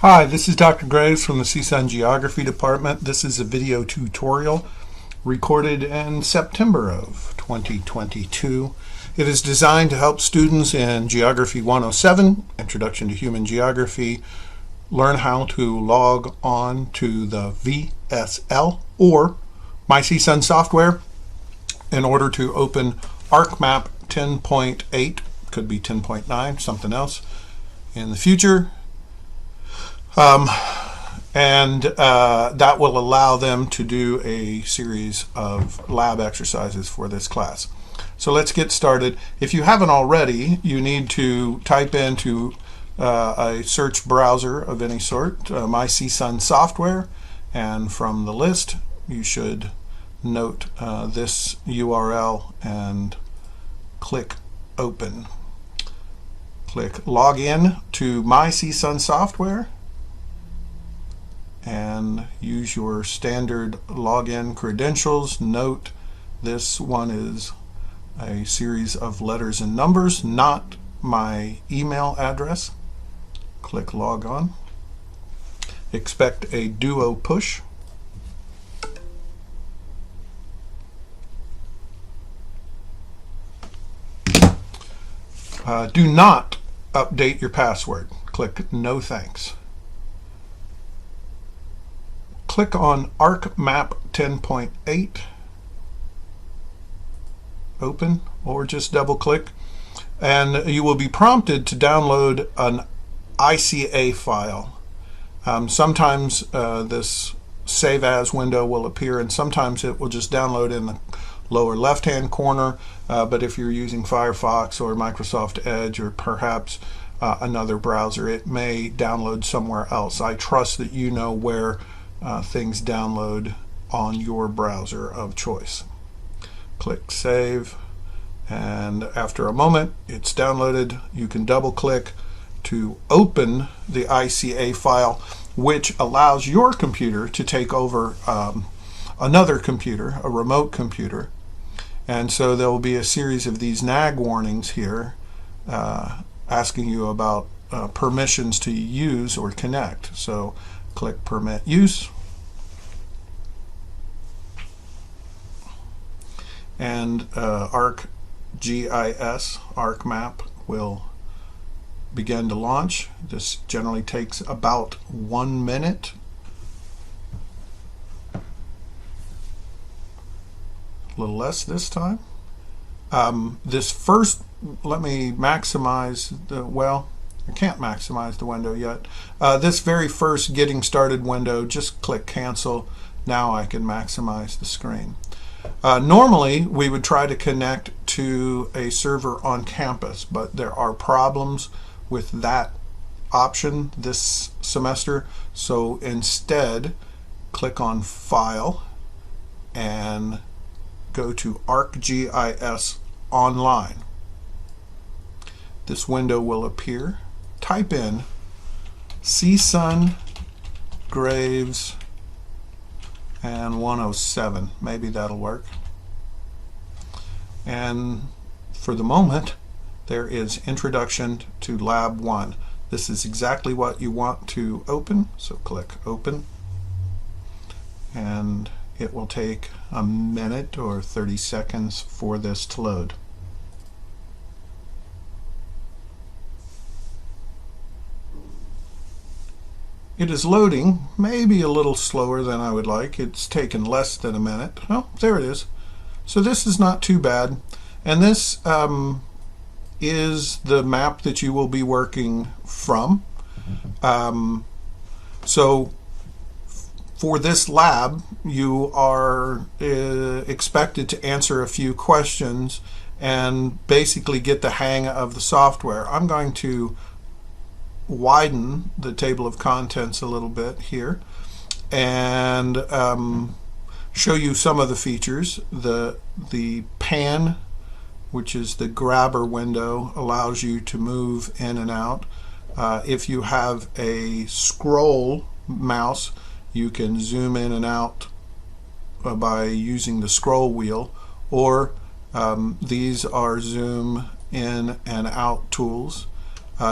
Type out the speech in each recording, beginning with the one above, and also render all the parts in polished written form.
Hi, this is Dr. Graves from the CSUN Geography Department. This is a video tutorial recorded in September of 2022. It is designed to help students in Geography 107, Introduction to Human Geography, learn how to log on to the VSL or My CSUN software in order to open ArcMap 10.8, could be 10.9, something else in the future. That will allow them to do a series of lab exercises for this class. So let's get started. If you haven't already, you need to type into a search browser of any sort, My CSUN software, and from the list you should note this URL and click open. Click login to My CSUN software and use your standard login credentials. Note this one is a series of letters and numbers, not my email address. Click log on. Expect a duo push. Do not update your password. Click no thanks. Click on ArcMap 10.8, open, or just double click, and you will be prompted to download an ICA file. Sometimes this Save As window will appear, and sometimes it will just download in the lower left hand corner, but if you're using Firefox or Microsoft Edge or perhaps another browser, it may download somewhere else. I trust that you know where things download on your browser of choice. Click save, and after a moment it's downloaded. You can double click to open the ICA file, which allows your computer to take over another computer, a remote computer, and so there will be a series of these nag warnings here asking you about permissions to use or connect. So click permit use, and ArcGIS, ArcMap, will begin to launch. This generally takes about 1 minute. A little less this time. This first, let me maximize the, well, I can't maximize the window yet. This very first getting started window, just click cancel. Now I can maximize the screen. Normally we would try to connect to a server on campus, but there are problems with that option this semester. So instead, click on File and go to ArcGIS Online. This window will appear. Type in CSUN Graves and 107. Maybe that'll work. And for the moment, there is Introduction to Lab 1. This is exactly what you want to open, so click open, and it will take a minute or 30 seconds for this to load. It is loading, maybe a little slower than I would like. It's taken less than a minute. Oh, there it is. So this is not too bad. And this is the map that you will be working from. So for this lab, you are expected to answer a few questions and basically get the hang of the software. I'm going to widen the table of contents a little bit here and show you some of the features. The pan, which is the grabber window, allows you to move in and out. If you have a scroll mouse, you can zoom in and out by using the scroll wheel, or these are zoom in and out tools.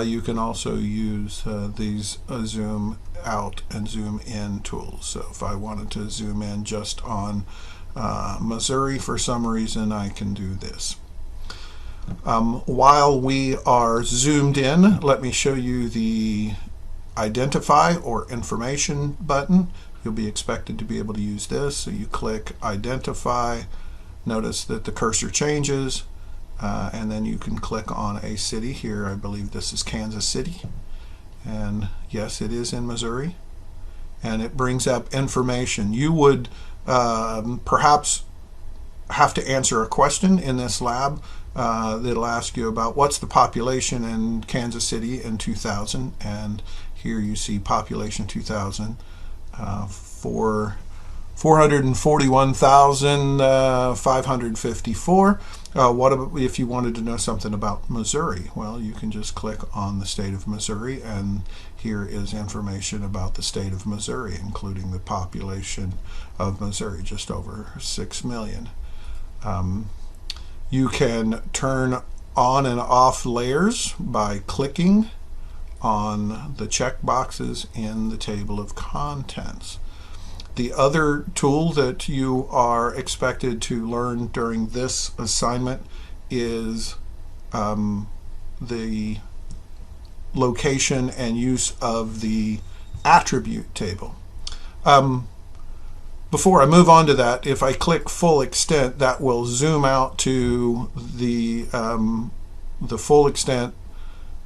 you can also use these zoom out and zoom in tools. So if I wanted to zoom in just on Missouri for some reason, I can do this. While we are zoomed in, let me show you the Identify or Information button. You'll be expected to be able to use this. So you click Identify. Notice that the cursor changes, and then you can click on a city. Here, I believe this is Kansas City. And yes, it is in Missouri. And it brings up information. You would perhaps have to answer a question in this lab that'll ask you about what's the population in Kansas City in 2000, and here you see population 2000 for 441,554. What about if you wanted to know something about Missouri? Well, you can just click on the state of Missouri, and here is information about the state of Missouri, including the population of Missouri, just over 6 million. You can turn on and off layers by clicking on the check boxes in the table of contents. The other tool that you are expected to learn during this assignment is the location and use of the attribute table. Before I move on to that, if I click full extent, that will zoom out to the full extent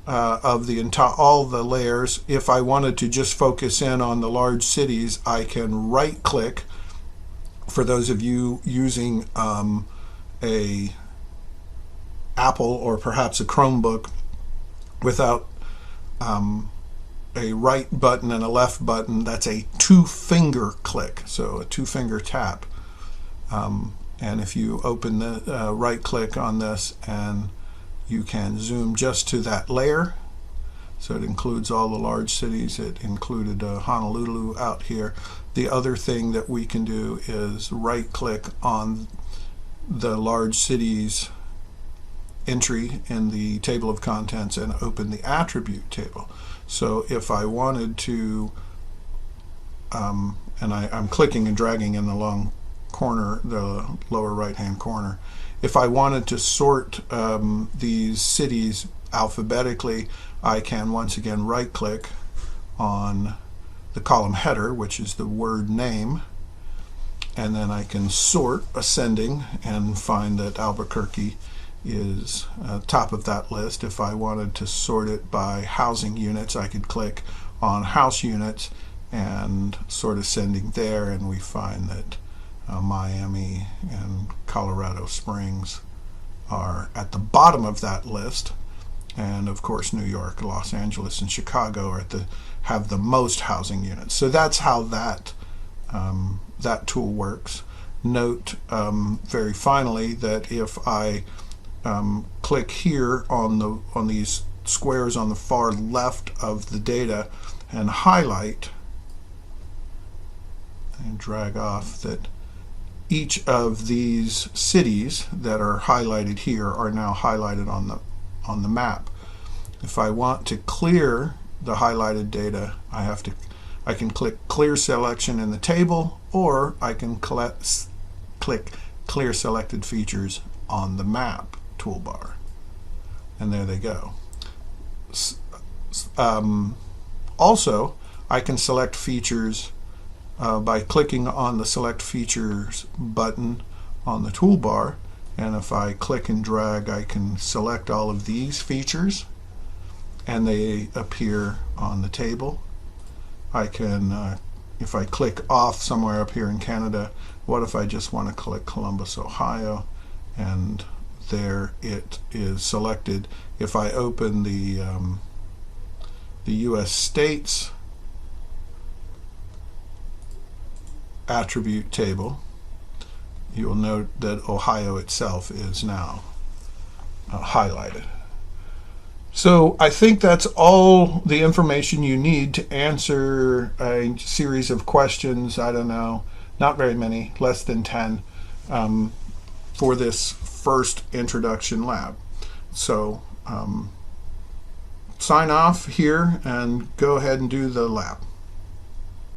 of the entire all the layers. If I wanted to just focus in on the large cities, I can right click. For those of you using a Apple or perhaps a Chromebook without a right button and a left button, that's a 2-finger click, so a 2-finger tap. And if you open the right click on this, and you can zoom just to that layer, so it includes all the large cities. It included Honolulu out here. The other thing that we can do is right click on the large cities entry in the table of contents and open the attribute table. So if I wanted to, and I'm clicking and dragging in the long corner, the lower right hand corner. If I wanted to sort these cities alphabetically, I can once again right click on the column header, which is the word name, and then I can sort ascending and find that Albuquerque is top of that list. If I wanted to sort it by housing units, I could click on house units and sort ascending there, and we find that Miami and Colorado Springs are at the bottom of that list, and of course New York, Los Angeles, and Chicago are have the most housing units. So that's how that that tool works. Note very finally that if I click here on these squares on the far left of the data and highlight and drag off, that each of these cities that are highlighted here are now highlighted on the map. If I want to clear the highlighted data, I can click clear selection in the table, or I can click clear selected features on the map toolbar, and there they go. Also, I can select features by clicking on the select features button on the toolbar, and if I click and drag, I can select all of these features and they appear on the table. I can if I click off somewhere up here in Canada, what if I just want to click Columbus, Ohio, and there it is selected. If I open the US states attribute table, you'll note that Ohio itself is now highlighted. So I think that's all the information you need to answer a series of questions. I don't know, not very many, less than 10, for this first introduction lab. So sign off here and go ahead and do the lab.